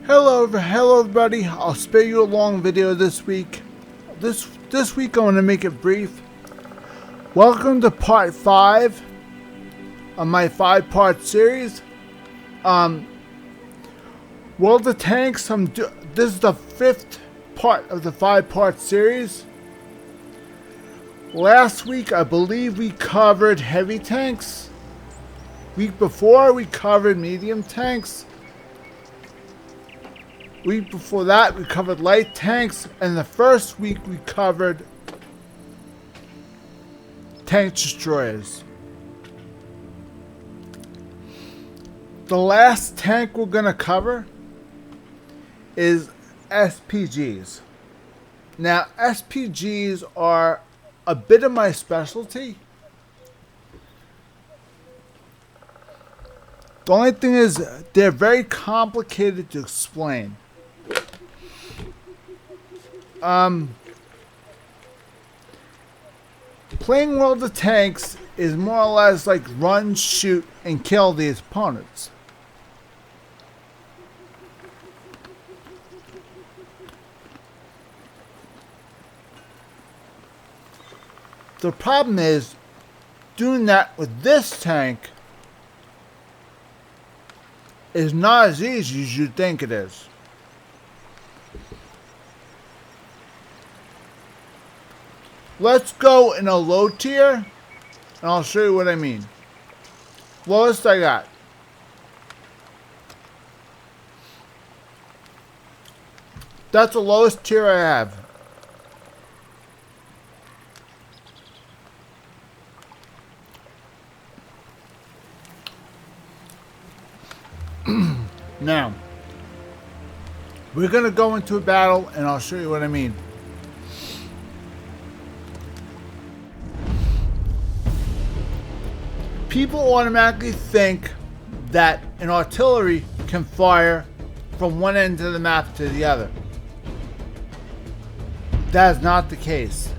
Hello everybody. I'll spare you a long video this week. This week I'm going to make it brief. Welcome to part 5 of my 5-part series. World of Tanks. This is the 5th part of the 5-part series. Last week I believe we covered heavy tanks. Week before we covered medium tanks. Week before that we covered light tanks, and the first week we covered tank destroyers. The last tank we're gonna cover is SPGs. Now SPGs are a bit of my specialty. The only thing is they're very complicated to explain. Playing World of Tanks is more or less like run, shoot, and kill these opponents. The problem is doing that with this tank is not as easy as you think it is. Let's go in a low tier, and I'll show you what I mean. Lowest I got. That's the lowest tier I have. Now, we're going to go into a battle, and I'll show you what I mean. People automatically think that an artillery can fire from one end of the map to the other. That is not the case.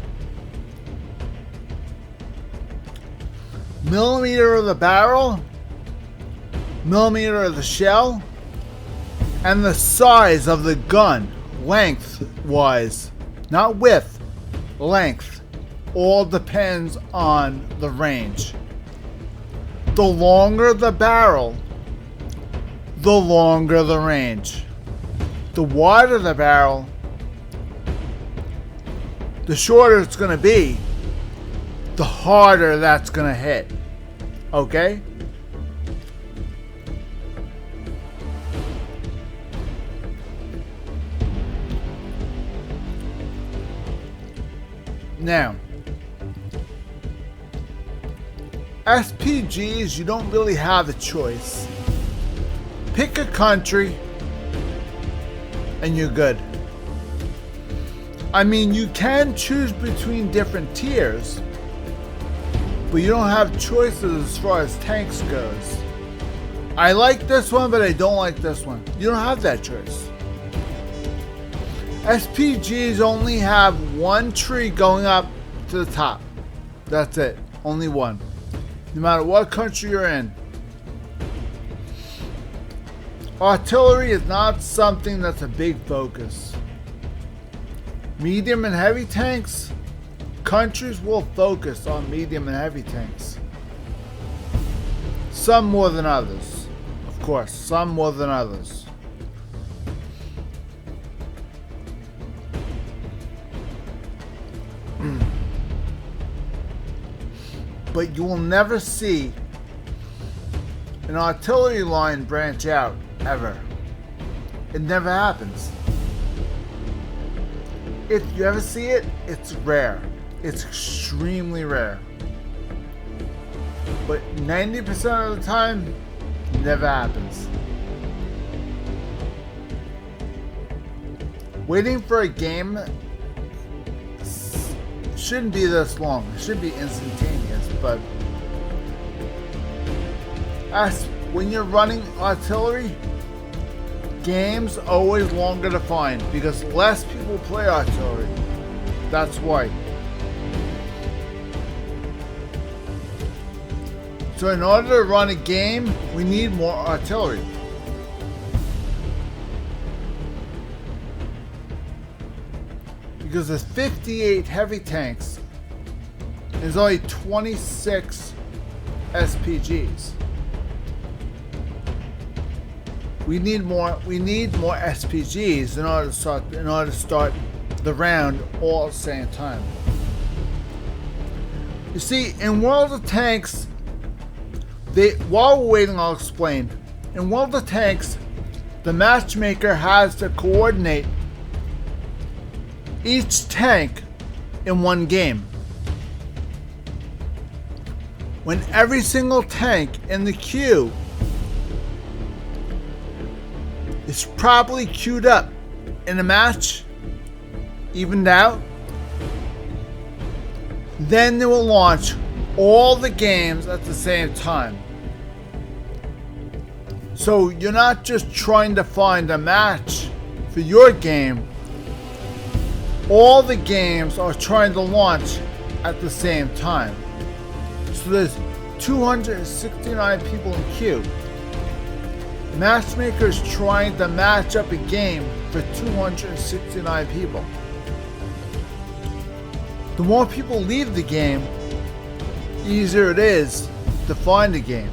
Millimeter of the barrel, millimeter of the shell, and the size of the gun, length-wise, not width, length, all depends on the range. The longer the barrel, the longer the range. The wider the barrel, the shorter it's going to be, the harder that's going to hit. Okay? Now, SPGs, you don't really have a choice. Pick a country and you're good. I mean, you can choose between different tiers, but you don't have choices as far as tanks goes. I like this one, but I don't like this one. You don't have that choice. SPGs only have one tree going up to the top. That's it. Only one. No matter what country you're in. Artillery is not something that's a big focus. Medium and heavy tanks, countries will focus on medium and heavy tanks. Some more than others. Of course, some more than others. But you will never see an artillery line branch out, ever. It never happens. If you ever see it, it's rare. It's extremely rare. But 90% of the time, it never happens. Waiting for a game shouldn't be this long. It should be instantaneous, but when you're running artillery, games always longer to find because less people play artillery. That's why. So in order to run a game, we need more artillery. because there's 58 heavy tanks. There's only 26 SPGs. We need more SPGs in order to start the round all at the same time. You see, in World of Tanks, while we're waiting, I'll explain. In World of Tanks, the matchmaker has to coordinate each tank in one game. When every single tank in the queue is properly queued up in a match, evened out, then they will launch all the games at the same time. So you're not just trying to find a match for your game. All the games are trying to launch at the same time. So there's 269 people in queue. Matchmakers trying to match up a game for 269 people. The more people leave the game, easier it is to find a game.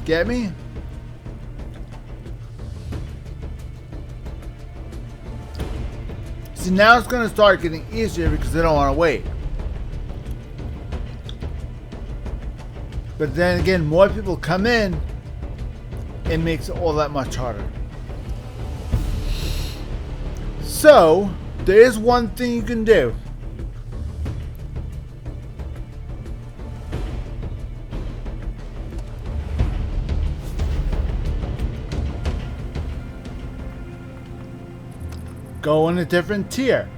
Get me? See, now it's going to start getting easier because they don't want to wait. But then again, more people come in, it makes it all that much harder. So, there is one thing you can do. Go in a different tier.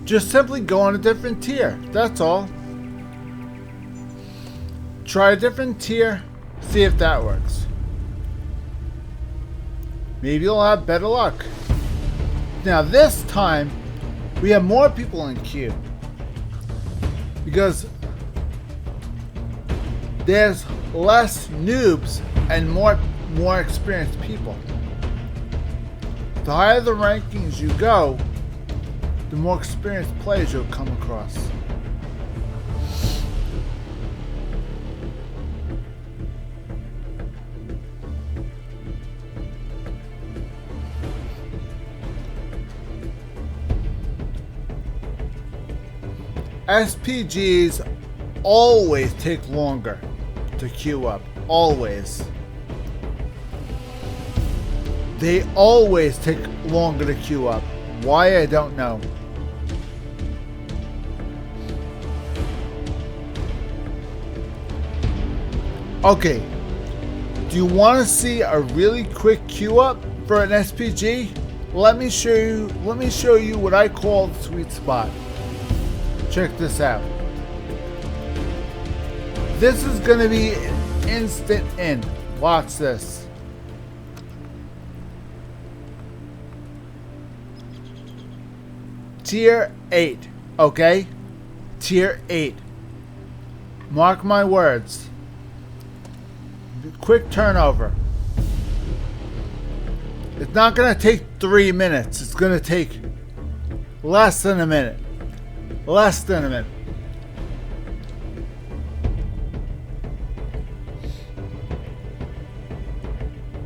Just simply go on a different tier. That's all. Try a different tier. See if that works. Maybe you'll have better luck. Now this time, we have more people in queue. Because there's less noobs and more experienced people. The higher the rankings you go, the more experienced players you'll come across. SPGs always take longer to queue up. Always. They always take longer to queue up. Why, I don't know. Okay. Do you want to see a really quick queue up for an SPG? Let me show you what I call the sweet spot. Check this out. This is going to be an instant in. Watch this. Tier 8. Okay? Tier 8. Mark my words. Quick turnover. It's not going to take 3 minutes. It's going to take less than a minute. Less than a minute.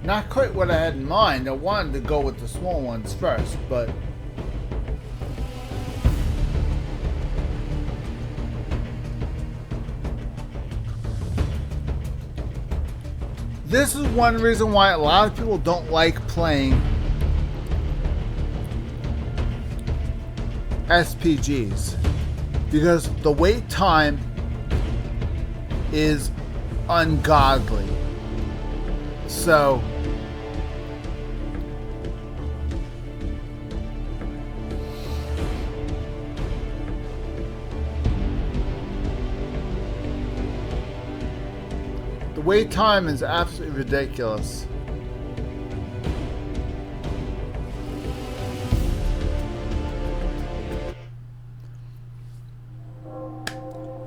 Not quite what I had in mind. I wanted to go with the small ones first, but this is one reason why a lot of people don't like playing SPGs. Because the wait time is ungodly. So the wait time is absolutely ridiculous.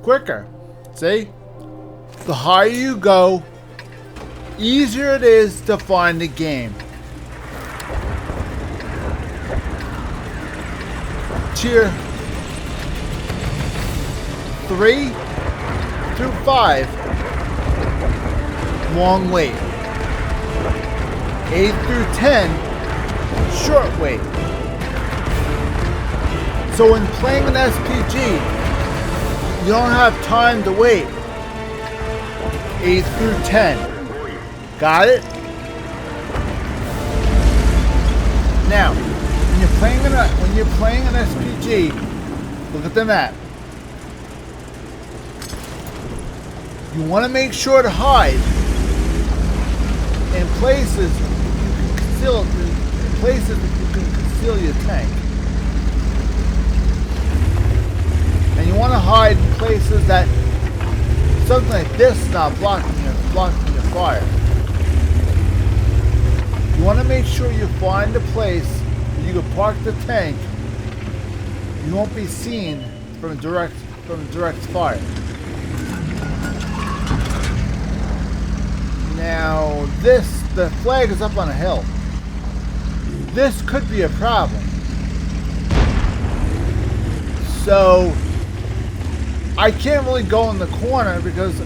quicker. See? The higher you go, easier it is to find the game. Tier 3 through 5, long wait. 8 through 10, short wait. So when playing an SPG, you don't have time to wait. 8 through 10. Got it? Now, when you're playing an SPG, look at the map. You want to make sure to hide in places that you can conceal your tank. And you want to hide in places that something like this is not blocking your fire. You want to make sure you find a place where you can park the tank. You won't be seen from direct fire. Now the flag is up on a hill. This could be a problem. So I can't really go in the corner because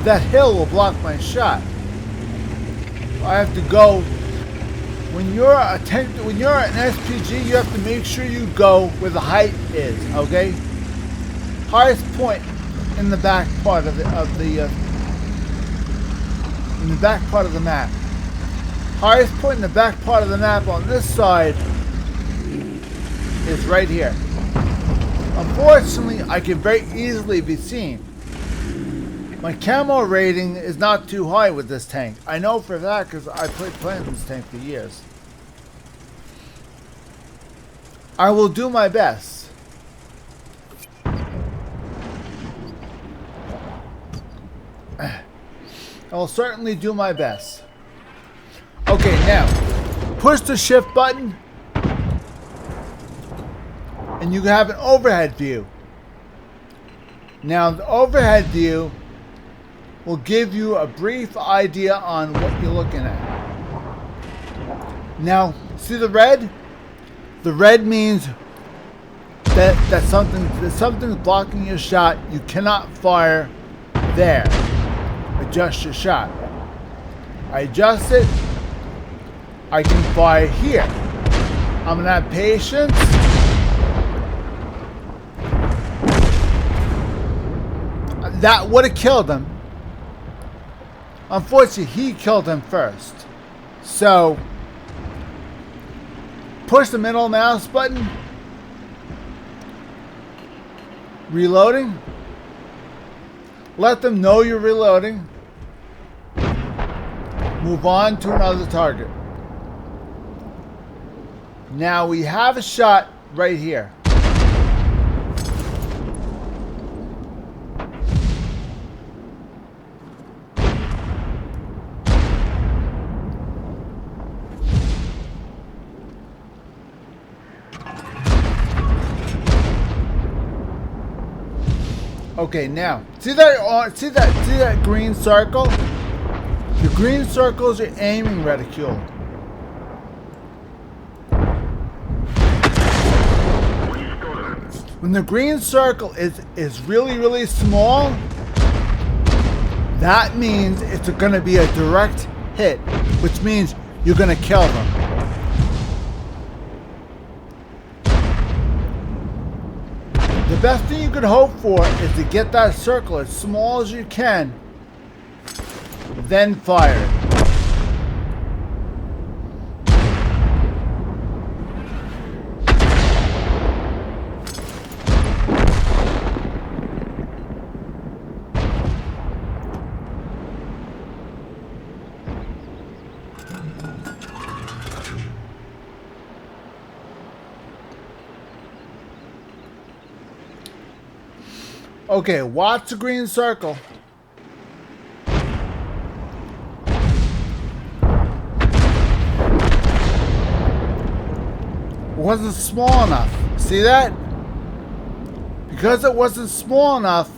that hill will block my shot. I have to go. When you're an SPG, you have to make sure you go where the height is. Okay, highest point in the back part of the map. Highest point in the back part of the map on this side is right here. Unfortunately, I can very easily be seen. My camo rating is not too high with this tank. I know for that because I played this tank for years. I will do my best. I will certainly do my best. Okay, now push the shift button and you have an overhead view. Now the overhead view will give you a brief idea on what you're looking at. Now, see the red? The red means that something's blocking your shot. You cannot fire there. Adjust your shot. I adjust it. I can fire here. I'm gonna have patience. That would have killed him. Unfortunately, he killed him first. So, push the middle mouse button. Reloading. Let them know you're reloading. Move on to another target. Now we have a shot right here. Okay, now see that green circle? The green circle is your aiming reticule. When the green circle is really small, that means it's going to be a direct hit, which means you're going to kill them. The best thing you could hope for is to get that circle as small as you can, then fire it. Okay, watch the green circle. Wasn't small enough. See that? Because it wasn't small enough,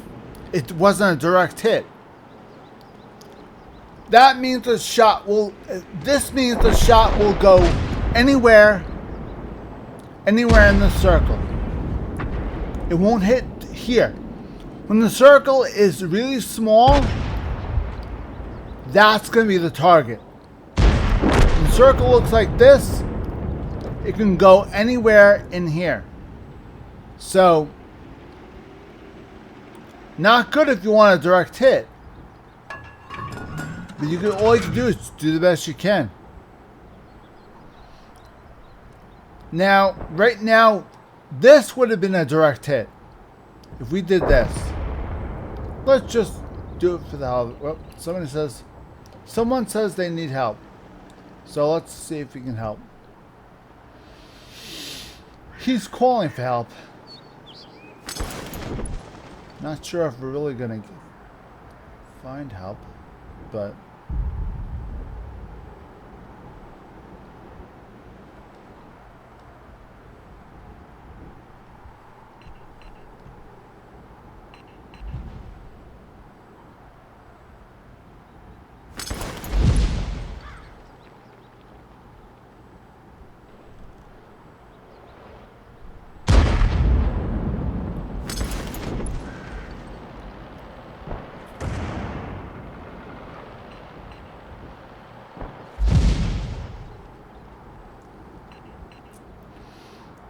it wasn't a direct hit. That means the shot will, this means the shot will go anywhere in the circle. It won't hit here. When the circle is really small, that's going to be the target. When the circle looks like this, it can go anywhere in here. So, not good if you want a direct hit. But you can, all you can do is do the best you can. Now, right now, this would have been a direct hit if we did this. Let's just do it for the hell of it. Well, someone says they need help. So let's see if we can help. He's calling for help. Not sure if we're really gonna find help, but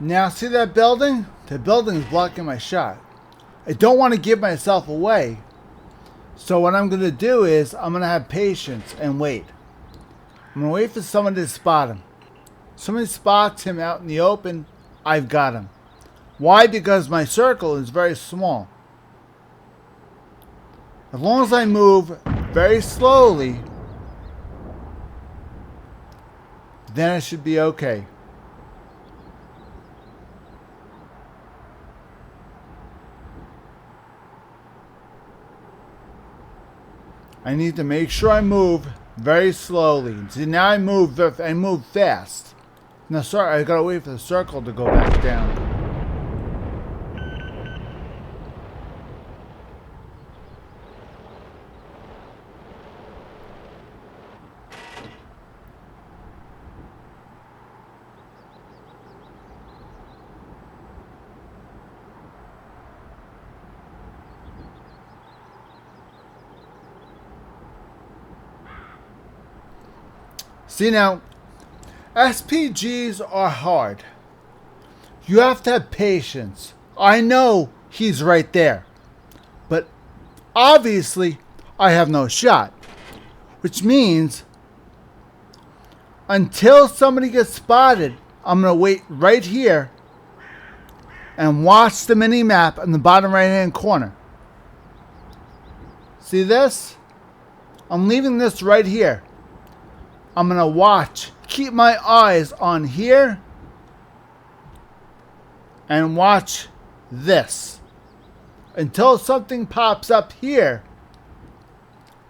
now, see that building? The building is blocking my shot. I don't want to give myself away. So what I'm going to do is I'm going to have patience and wait. I'm going to wait for someone to spot him. Somebody spots him out in the open, I've got him. Why? Because my circle is very small. As long as I move very slowly, then it should be okay. I need to make sure I move very slowly. See, now I move fast. Now, sorry, I gotta wait for the circle to go back down. See now, SPGs are hard. You have to have patience. I know he's right there. But obviously, I have no shot. Which means, until somebody gets spotted, I'm going to wait right here and watch the mini-map in the bottom right-hand corner. See this? I'm leaving this right here. I'm going to watch. Keep my eyes on here. And watch this. Until something pops up here,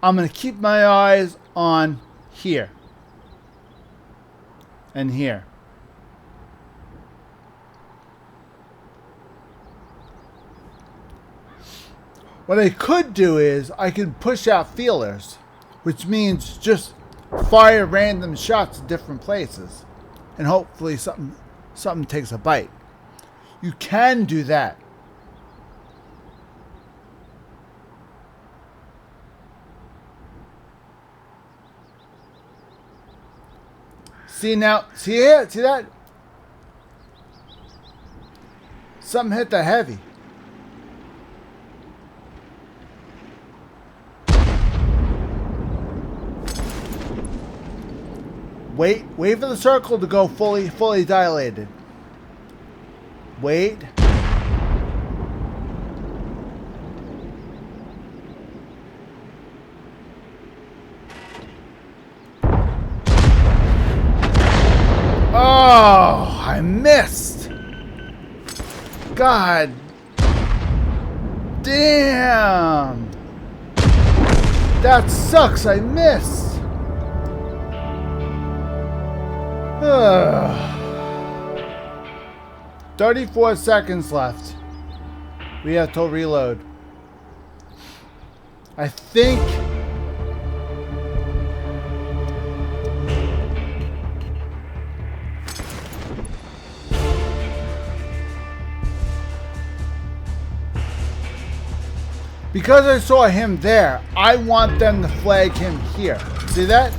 I'm going to keep my eyes on here. And here. What I could do is I could push out feelers, which means just fire random shots at different places, and hopefully something takes a bite. You can do that. See now, see here, see that? Something hit the heavy. Wait for the circle to go fully dilated. Wait. Oh, I missed. God damn. That sucks, I missed. 34 seconds left. We have to reload. I think... because I saw him there, I want them to flag him here. See that?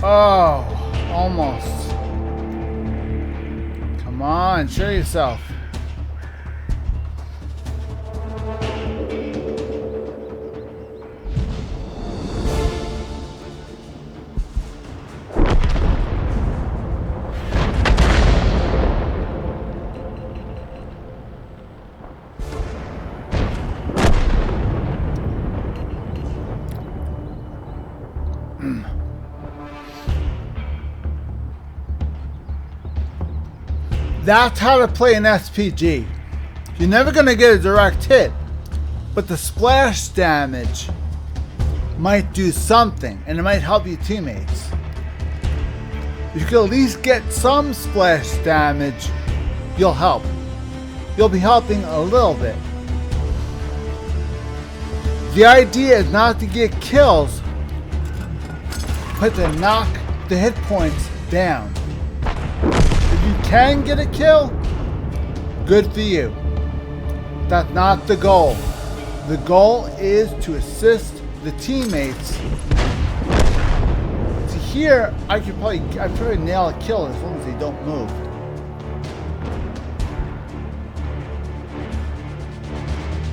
Oh, almost. Come on, show yourself. That's how to play an SPG. You're never going to get a direct hit, but the splash damage might do something, and it might help your teammates. If you can at least get some splash damage, you'll help. You'll be helping a little bit. The idea is not to get kills, but to knock the hit points down. If you can get a kill, good for you. That's not the goal. The goal is to assist the teammates. See here, I probably nail a kill as long as they don't move.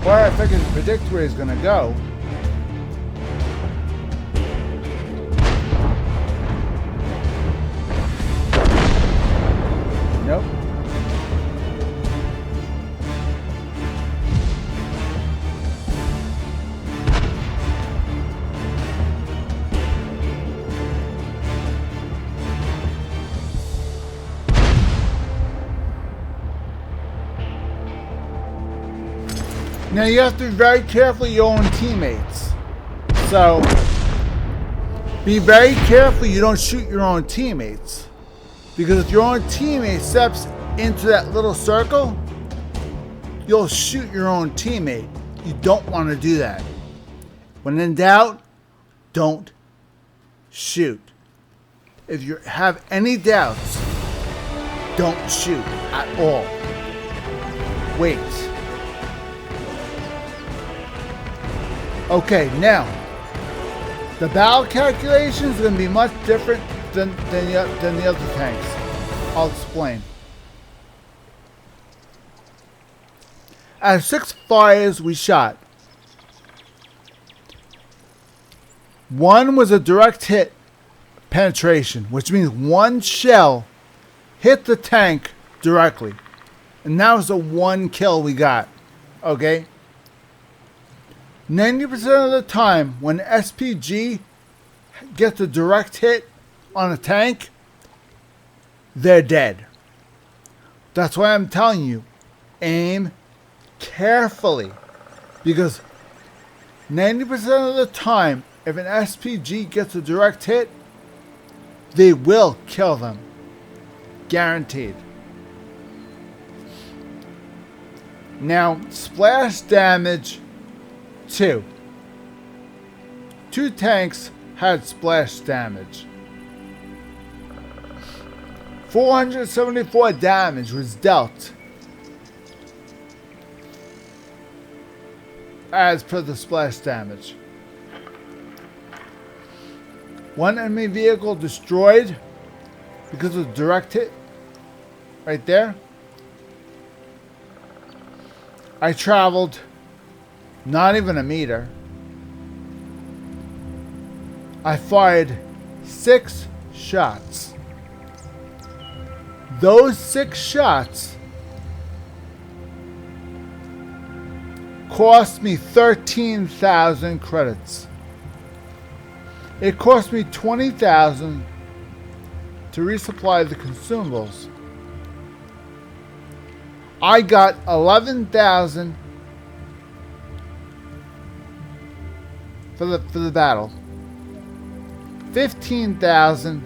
Or if I can predict where he's gonna go. Nope. Now you have to be very careful of your own teammates. So be very careful you don't shoot your own teammates. Because if your own teammate steps into that little circle, you'll shoot your own teammate. You don't want to do that. When in doubt, don't shoot. If you have any doubts, don't shoot at all. Wait. Okay, now, the battle calculations are going to be much different than the other tanks. I'll explain. Out of 6 fires we shot, 1 was a direct hit penetration, which means 1 shell hit the tank directly. And that was the 1 kill we got. Okay? 90% of the time when SPG gets a direct hit on a tank, they're dead. That's why I'm telling you, aim carefully. Because 90% of the time, if an SPG gets a direct hit, they will kill them. Guaranteed. Now, splash damage 2. 2 tanks had splash damage. 474 damage was dealt as per the splash damage. 1 enemy vehicle destroyed because of direct hit. Right there. I traveled not even a meter. I fired 6 shots. Those 6 shots cost me 13,000 credits. It cost me 20,000 to resupply the consumables. I got 11,000 for the battle. 15,000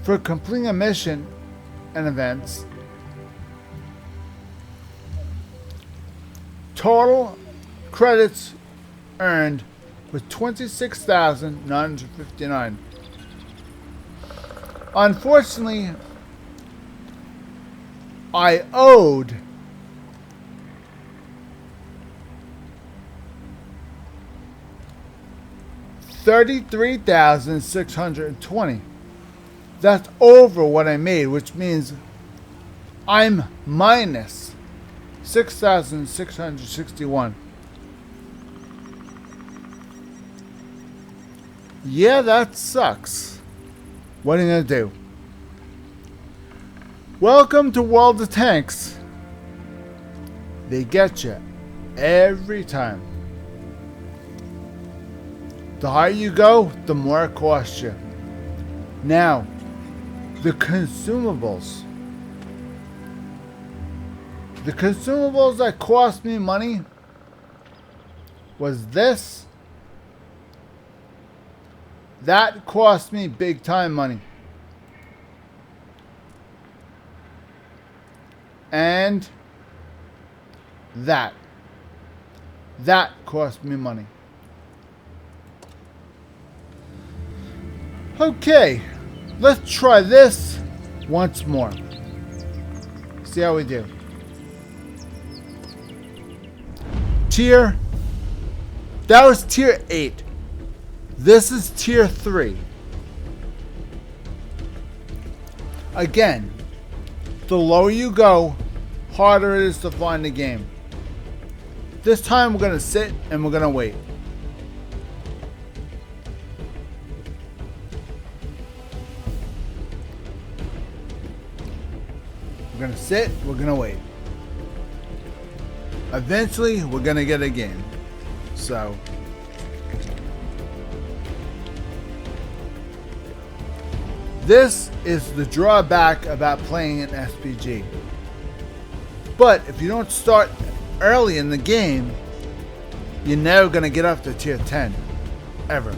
for completing a mission and events. Total credits earned was 26,959. Unfortunately, I owed $33,620. That's over what I made, which means I'm minus 6,661. Yeah, that sucks. What are you gonna do? Welcome to World of Tanks. They get you every time. The higher you go, the more it costs you. Now, the consumables. The consumables that cost me money was this. That cost me big time money. And that cost me money. Okay, let's try this once more. See how we do. Tier. That was tier 8. This is tier 3. Again, the lower you go, harder it is to find the game. This time we're going to sit and we're going to wait. We're going to sit, we're going to wait. Eventually, we're going to get a game. So, this is the drawback about playing an SPG. But if you don't start early in the game, you're never going to get up to tier 10. Ever.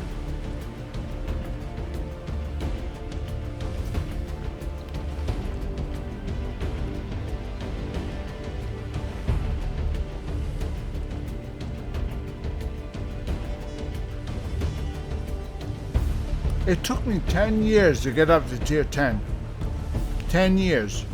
It took me 10 years to get up to tier 10. 10 years.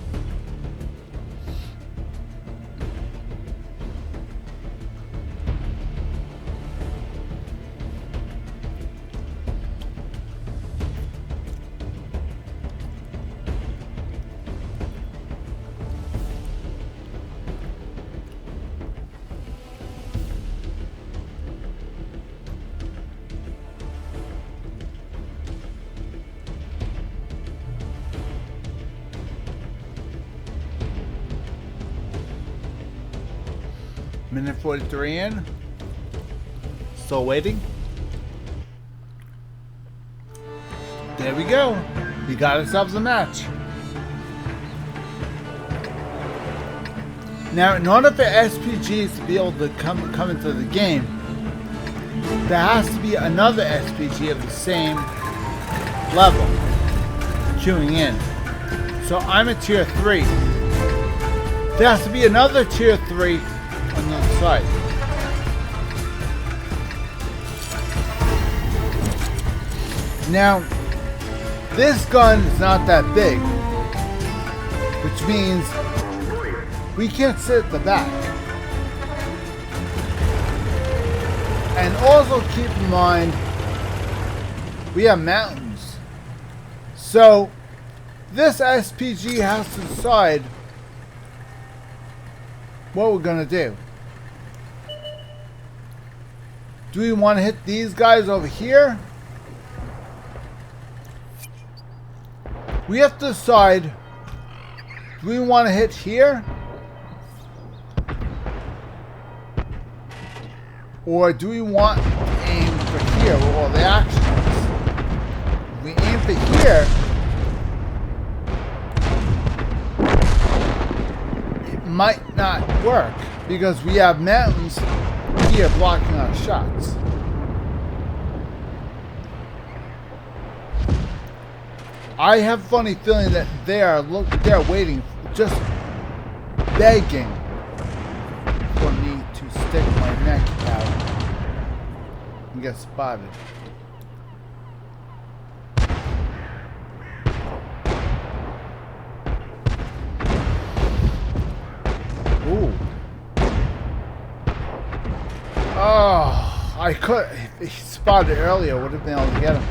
Minute 43 in. Still waiting. There we go. We got ourselves a match. Now, in order for SPGs to be able to come into the game, there has to be another SPG of the same level queuing in. So I'm at tier 3. There has to be another tier 3 on the other side. Now, this gun is not that big, which means we can't sit at the back. And also keep in mind, we have mountains. So, this SPG has to decide what we're gonna do. Do we want to hit these guys over here? We have to decide, do we want to hit here? Or do we want to aim for here where all the action is? If we aim for here, it might not work because we have mountains here blocking our shots. I have a funny feeling that they're waiting, just begging for me to stick my neck out and get spotted. Ooh. Oh, I could. If he spotted earlier, would have been able to get him.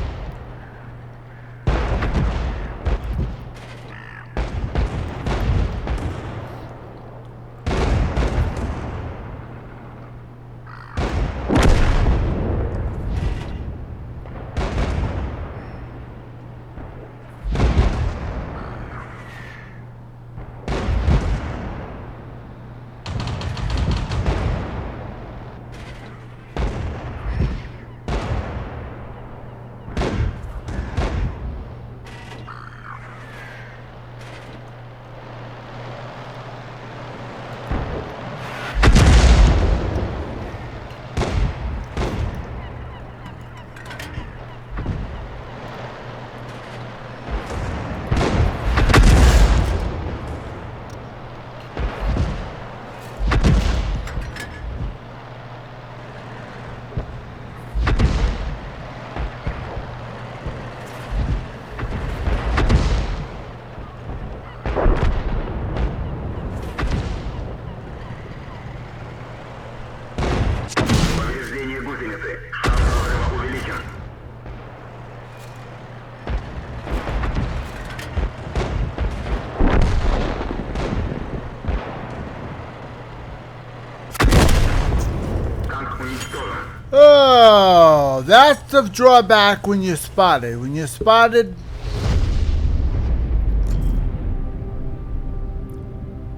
Oh, that's the drawback when you're spotted. When you're spotted,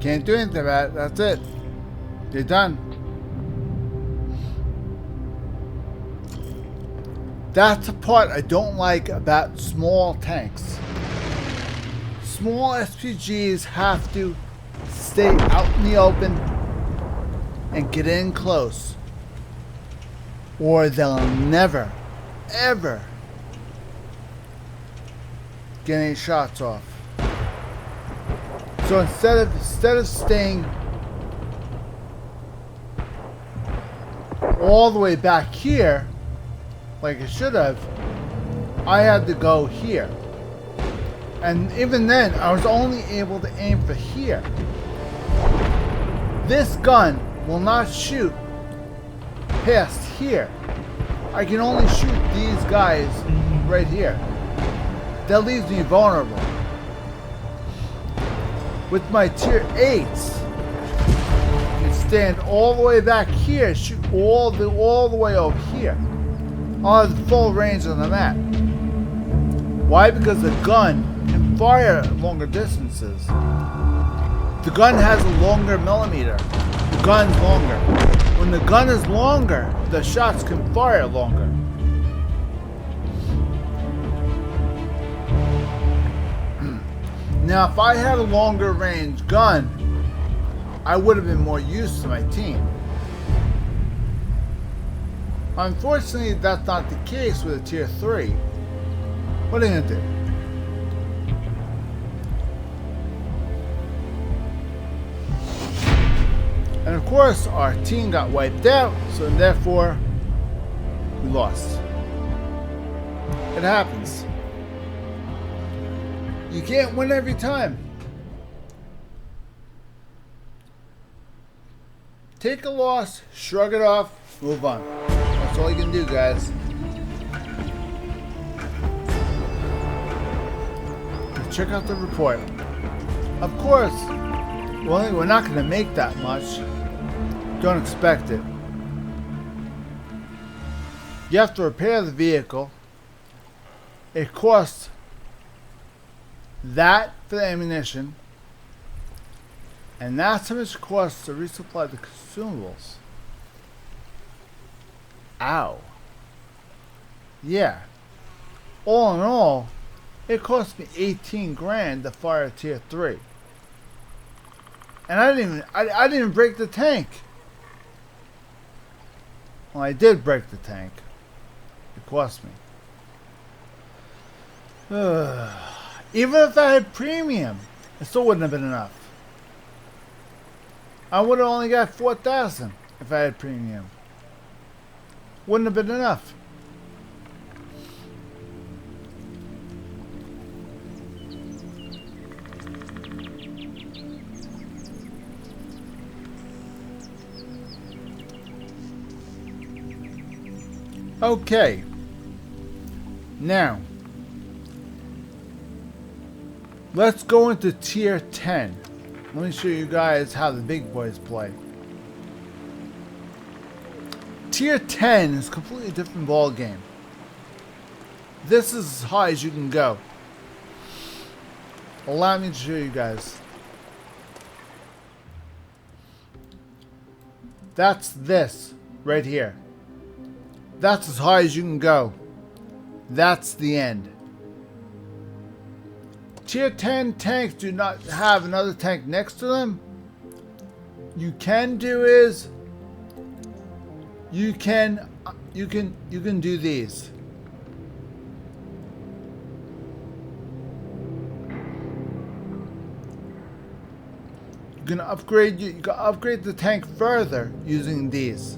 can't do anything about it. That's it. You're done. That's the part I don't like about small tanks. Small SPGs have to stay out in the open and get in close, or they'll never, ever get any shots off. So instead of staying all the way back here, like I should have, I had to go here. And even then, I was only able to aim for here. This gun will not shoot past here. I can only shoot these guys right here. That leaves me vulnerable. With my tier 8s, I can stand all the way back here, shoot all the way over here. I'll have full range on the map. Why? Because the gun can fire longer distances. The gun has a longer millimeter. The gun's longer. When the gun is longer, the shots can fire longer. Now, if I had a longer range gun, I would have been more used to my team. Unfortunately, that's not the case with a tier 3. What are you gonna do? And of course, our team got wiped out, so therefore, we lost. It happens. You can't win every time. Take a loss, shrug it off, move on. That's all you can do, guys. Check out the report. Of course, well, we're not going to make that much. Don't expect it. You have to repair the vehicle. It costs that for the ammunition, and that's how much it costs to resupply the consumables. Ow. Yeah. All in all, it cost me 18 grand to fire a tier 3. And I didn't even break the tank. Well, I did break the tank. It cost me. Even if I had premium, it still wouldn't have been enough. I would have only got 4,000 if I had premium. Wouldn't have been enough. Okay. Now, let's go into tier 10. Let me show you guys how the big boys play. Tier 10 is a completely different ball game. This is as high as you can go. Allow me to show you guys. That's this right here. That's as high as you can go. That's the end. Tier 10 tanks do not have another tank next to them. You can do is you can do these. You can upgrade the tank further using these.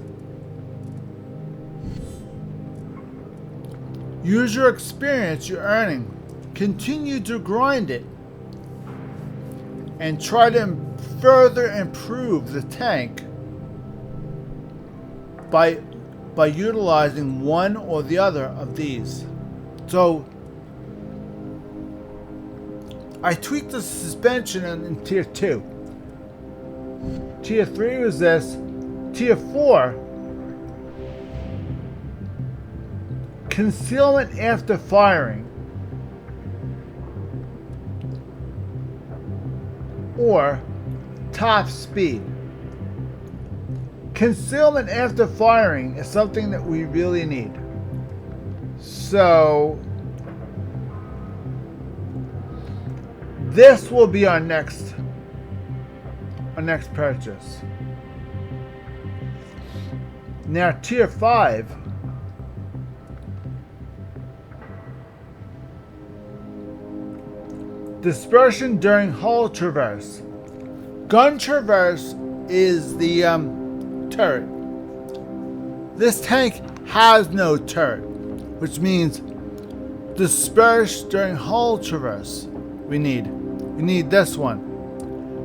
Use your experience you're earning. Continue to grind it and try to further improve the tank by utilizing one or the other of these. So I tweaked the suspension in tier 2. Tier 3 was this. Tier 4, concealment after firing, or top speed. Concealment after firing is something that we really need. So this will be our next purchase. Now tier 5, dispersion during hull traverse. Gun traverse is the turret. This tank has no turret, which means disperse during hull traverse. We need this one.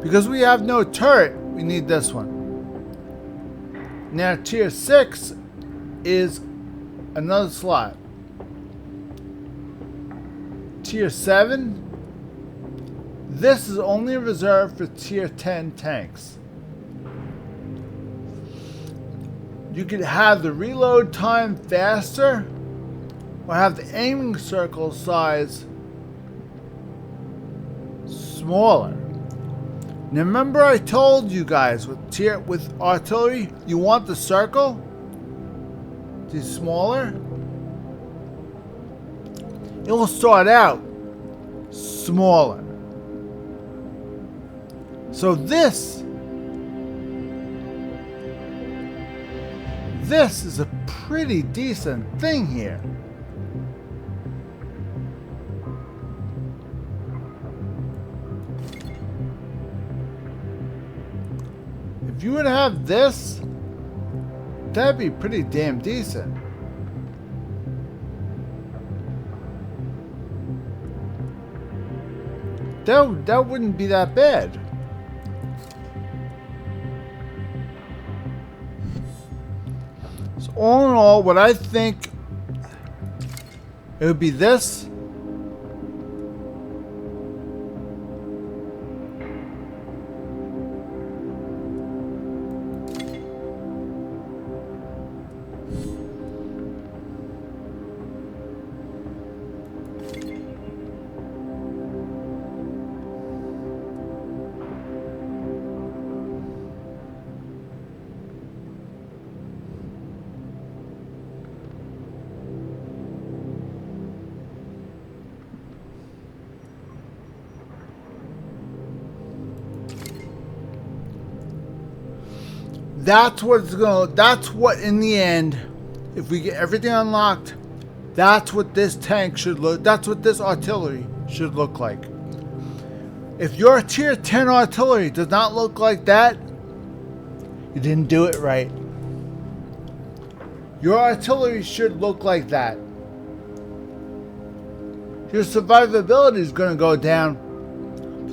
Because we have no turret, we need this one. Now tier 6 is another slot. Tier 7, this is only reserved for tier 10 tanks. You could have the reload time faster or have the aiming circle size smaller. Now remember I told you guys with artillery you want the circle to be smaller? It will start out smaller. So this is a pretty decent thing here. If you would have this, that'd be pretty damn decent. That wouldn't be that bad. So all in all, what I think it would be this. That's what's gonna. That's what in the end, if we get everything unlocked, that's what this tank should look. That's what this artillery should look like. If your tier 10 artillery does not look like that, you didn't do it right. Your artillery should look like that. Your survivability is going to go down.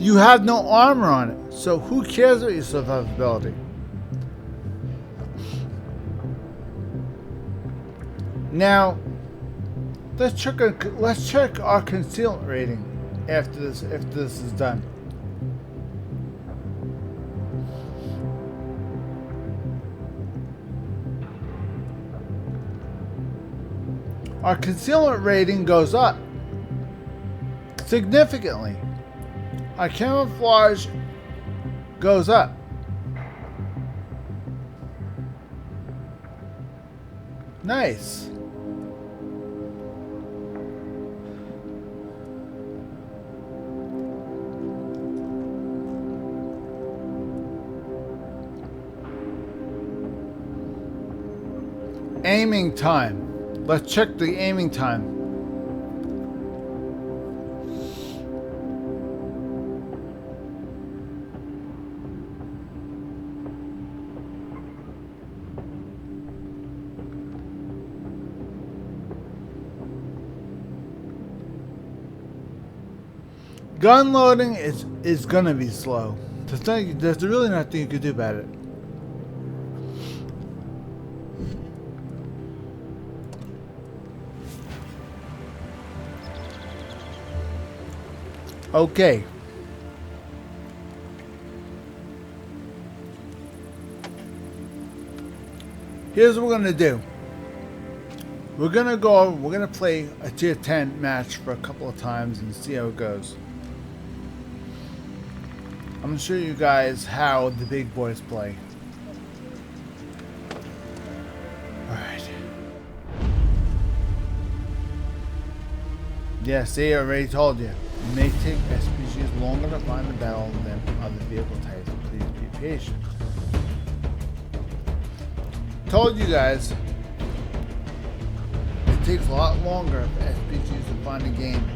You have no armor on it, so who cares about your survivability? Now, let's check our concealment rating after this is done. Our concealment rating goes up significantly. Our camouflage goes up. Nice. Aiming time. Let's check the aiming time. Gun loading is gonna be slow. There's really nothing you can do about it. Okay. Here's what we're gonna do. We're gonna play a tier 10 match for a couple of times and see how it goes. I'm gonna show you guys how the big boys play. Alright. Yeah, see, I already told you. It may take SPGs longer to find the battle than other vehicle types. Please be patient. Told you guys, it takes a lot longer for SPGs to find a game.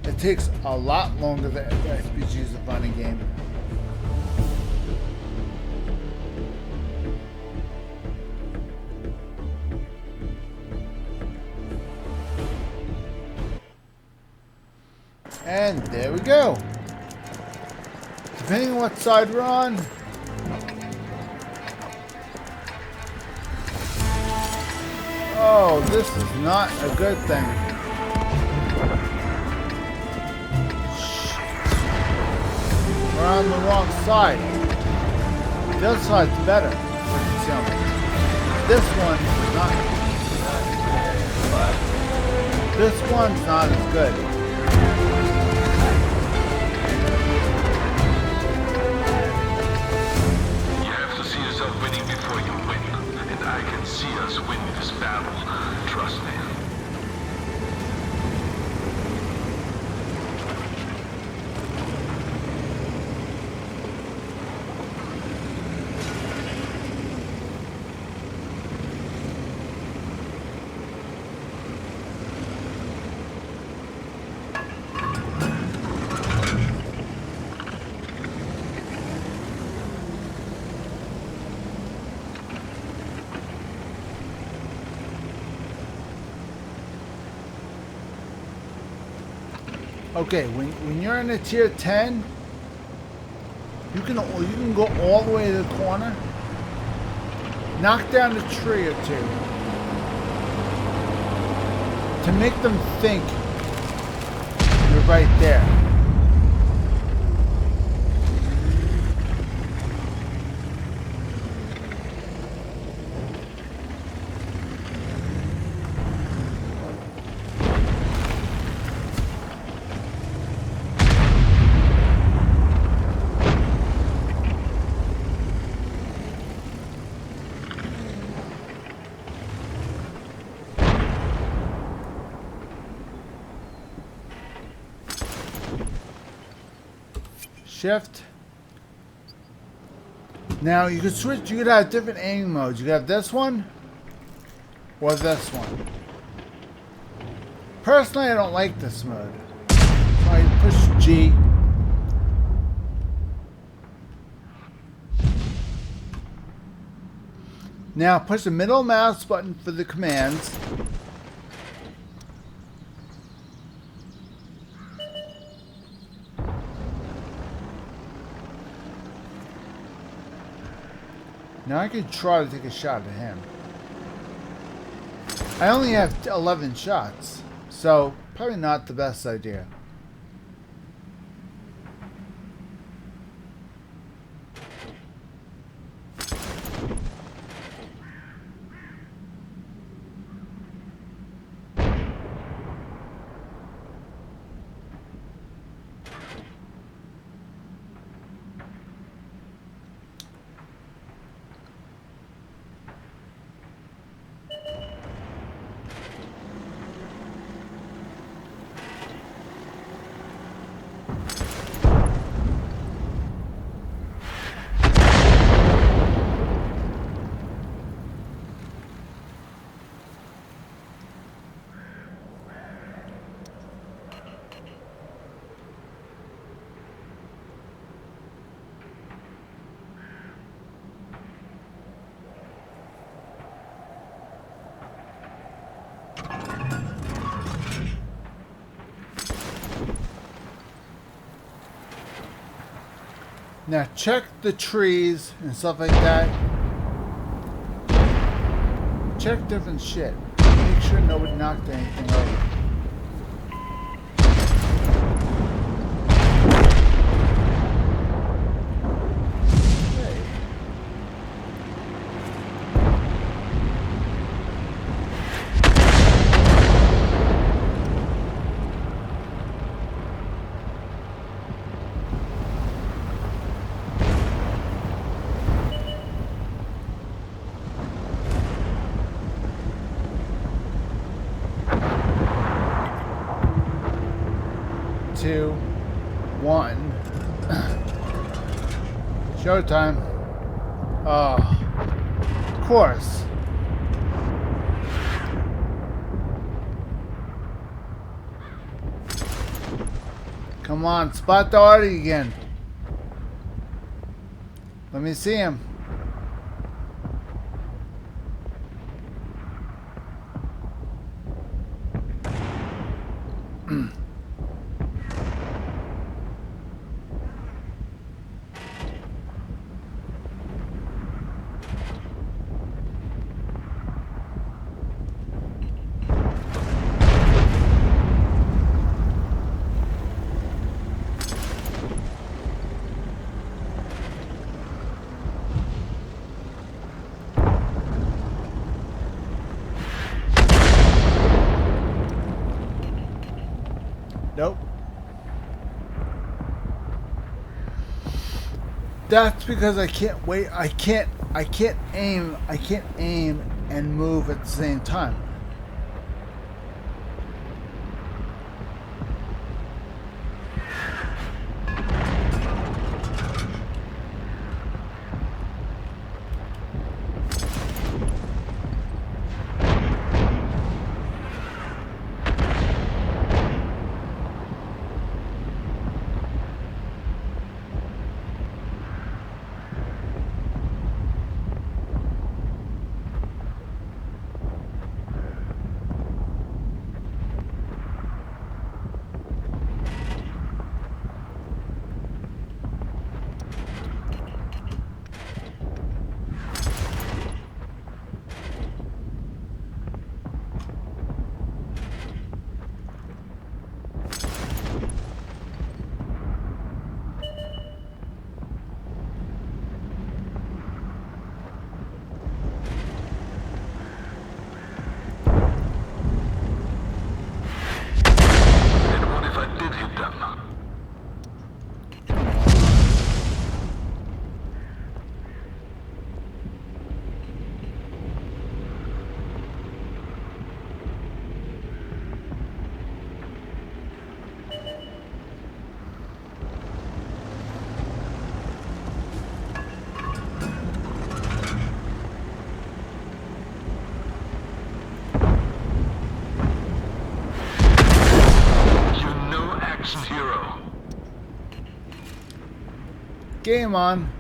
It takes a lot longer for SPGs to find a game. And there we go. Depending on what side we're on. Oh, this is not a good thing. We're on the wrong side. The other side's better for concealment. This one's not. This one's not as good. Winning before you win, and I can see us win this battle. Trust me. Okay, when you're in a tier 10, you can go all the way to the corner, knock down a tree or two to make them think you're right there. Shift, Now you could switch. You could have different aiming modes. You could have this one or this one. Personally, I don't like this mode. So I push G. Now push the middle mouse button for the commands. Now I can try to take a shot at him. I only have 11 shots, so probably not the best idea. Now check the trees and stuff like that. Check different shit. Make sure nobody knocked anything over. Two, one. Showtime. Oh, of course. Come on, spot the Artie again. Let me see him. Nope. That's because I can't wait. I can't aim and move at the same time. Game on.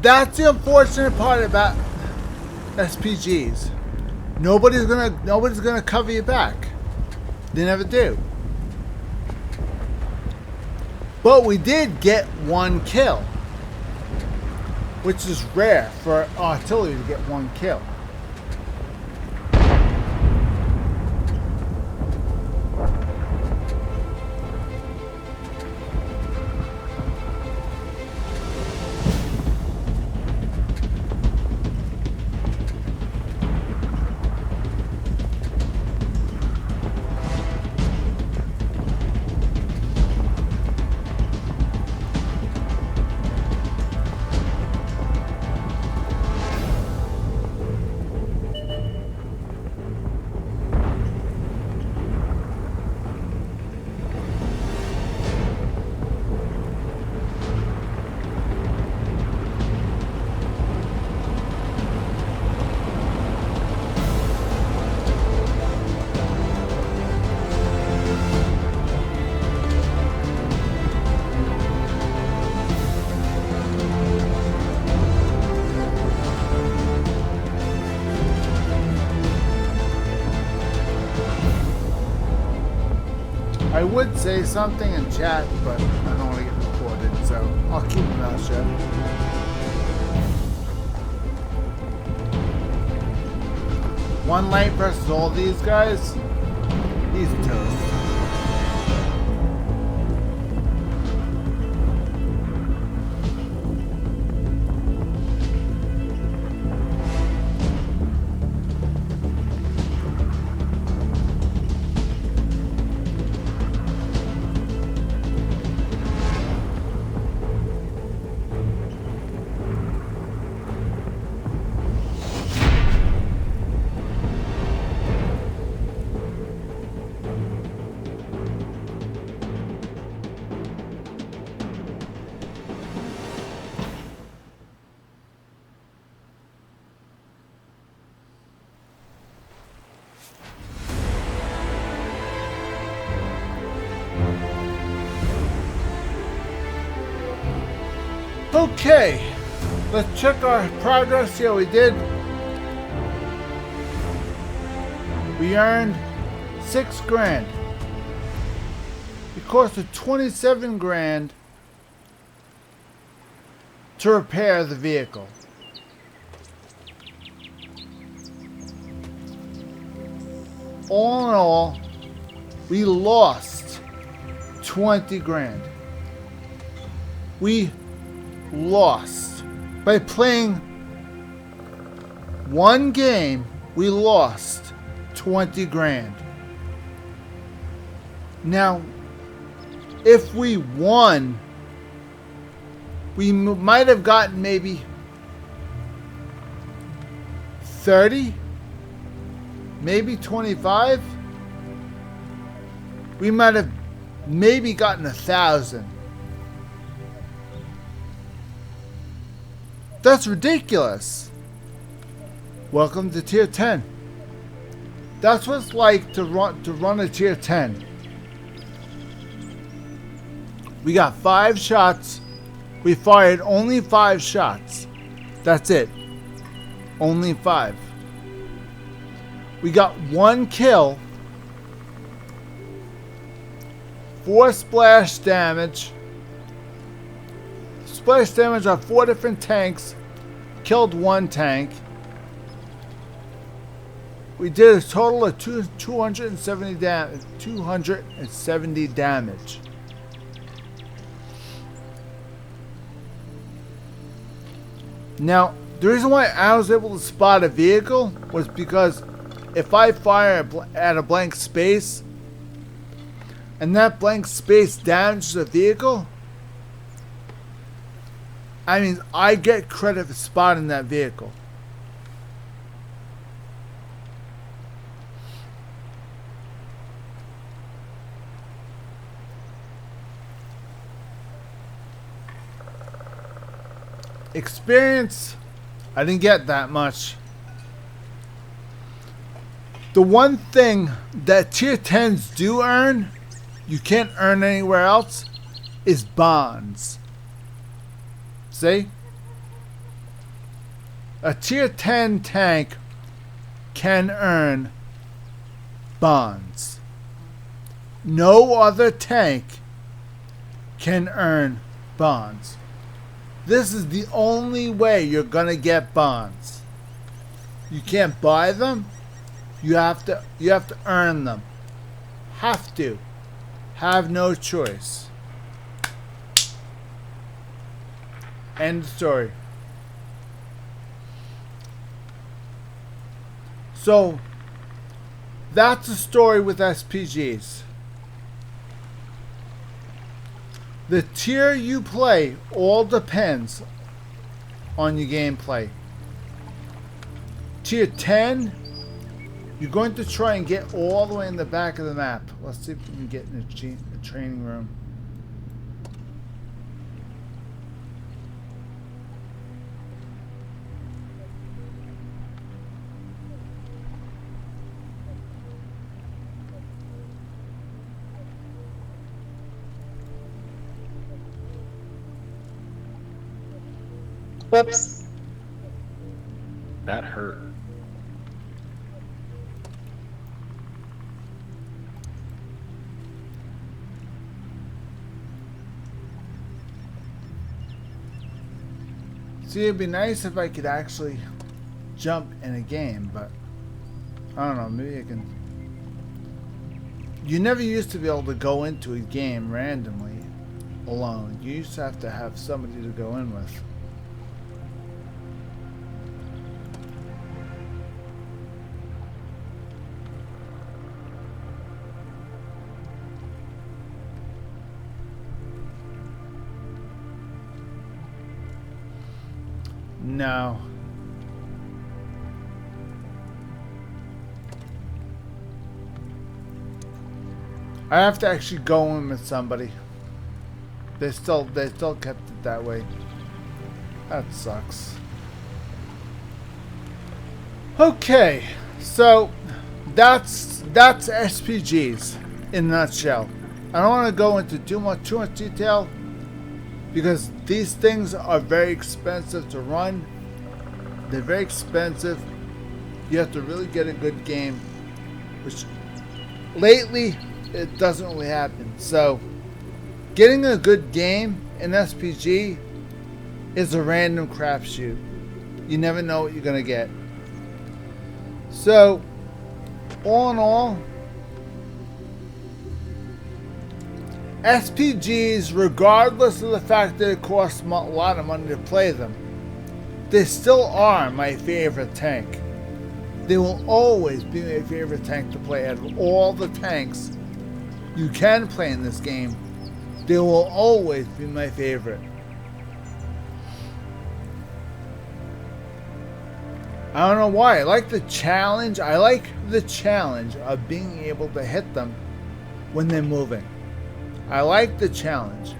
That's the unfortunate part about SPGs. Nobody's gonna cover you back. They never do. But we did get one kill, which is rare for artillery to get one kill. I would say something in chat, but I don't want to get recorded, so I'll keep my mouth shut. One light versus all these guys. He's toast. Okay, let's check our progress. See how we did. We earned 6 grand. It cost us 27 grand to repair the vehicle. All in all, we lost 20 grand. We lost by playing one game. We lost 20 grand. Now, if we won, we might have gotten maybe 30, maybe 25. We might have maybe gotten 1,000. That's ridiculous. Welcome to tier 10. That's what it's like to run a tier 10. We got 5 shots. We fired only 5 shots. That's it. Only 5. We got 1 kill. 4 splash damage. Splash damage on 4 different tanks. Killed 1 tank. We did a total of 270 damage. 270 damage. Now, the reason why I was able to spot a vehicle was because if I fire at a blank space, and that blank space damages a vehicle, I mean, I get credit for spotting that vehicle. Experience, I didn't get that much. The one thing that tier 10s do earn, you can't earn anywhere else, is bonds. See? A tier 10 tank can earn bonds. No other tank can earn bonds. This is the only way you're gonna get bonds. You can't buy them. You have to earn them. Have to. Have no choice. End story. So that's the story with SPGs. The tier you play all depends on your gameplay. Tier 10, you're going to try and get all the way in the back of the map. Let's see if we can get in the training room. Whoops. That hurt. See, it'd be nice if I could actually jump in a game, but I don't know, maybe I can. You never used to be able to go into a game randomly alone. You used to have somebody to go in with. No. I have to actually go in with somebody. They still kept it that way. That sucks. Okay, so that's SPGs in a nutshell. I don't want to go into too much detail because these things are very expensive to run. They're very expensive. You have to really get a good game, which lately it doesn't really happen. So getting a good game in SPG is a random crapshoot. You never know what you're gonna get. So all in all, SPGs, regardless of the fact that it costs a lot of money to play them, they still are my favorite tank. They will always be my favorite tank to play. Out of all the tanks you can play in this game, they will always be my favorite. I don't know why. I like the challenge. I like the challenge of being able to hit them when they're moving. I like the challenge.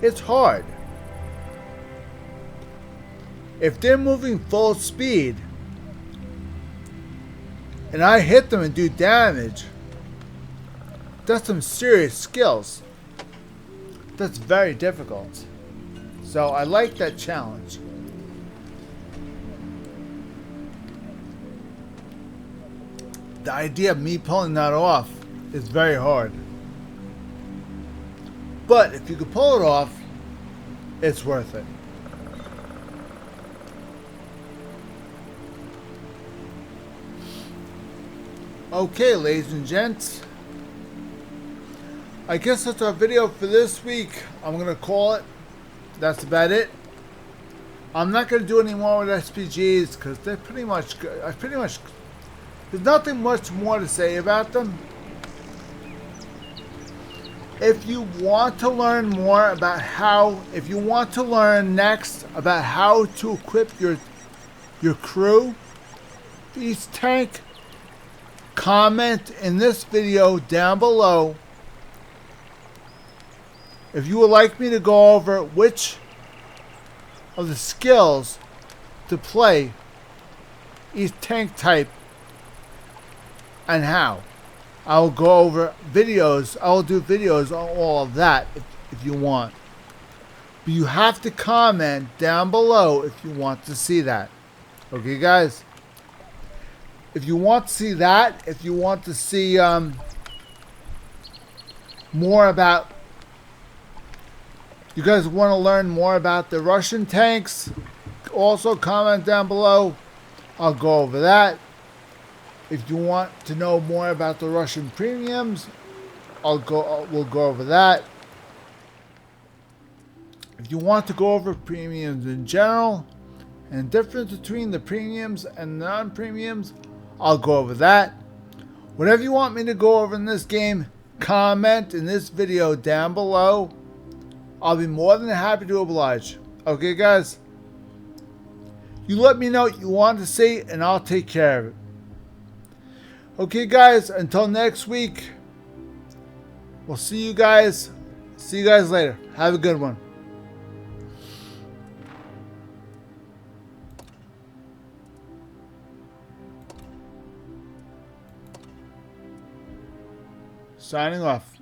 It's hard. If they're moving full speed and I hit them and do damage, that's some serious skills. That's very difficult. So I like that challenge. The idea of me pulling that off is very hard. But if you could pull it off, it's worth it. Okay, ladies and gents, I guess that's our video for this week. I'm gonna call it. That's about it. I'm not gonna do any more with SPGs because they're pretty much good. There's nothing much more to say about them. If you want to learn more about how, if you want to learn next about how to equip your crew, each tank, comment in this video down below if you would like me to go over which of the skills to play each tank type and how. I will go over videos. I will do videos on all of that if you want. But you have to comment down below if you want to see that. Okay, guys? If you want to see that, if you want to see more about, you guys want to learn more about the Russian tanks, also comment down below. I'll go over that. If you want to know more about the Russian premiums, we'll go over that. If you want to go over premiums in general and the difference between the premiums and non-premiums, I'll go over that. Whatever you want me to go over in this game, comment in this video down below. I'll be more than happy to oblige. Okay, guys? You let me know what you want to see and I'll take care of it. Okay, guys, until next week, we'll see you guys. See you guys later. Have a good one. Signing off.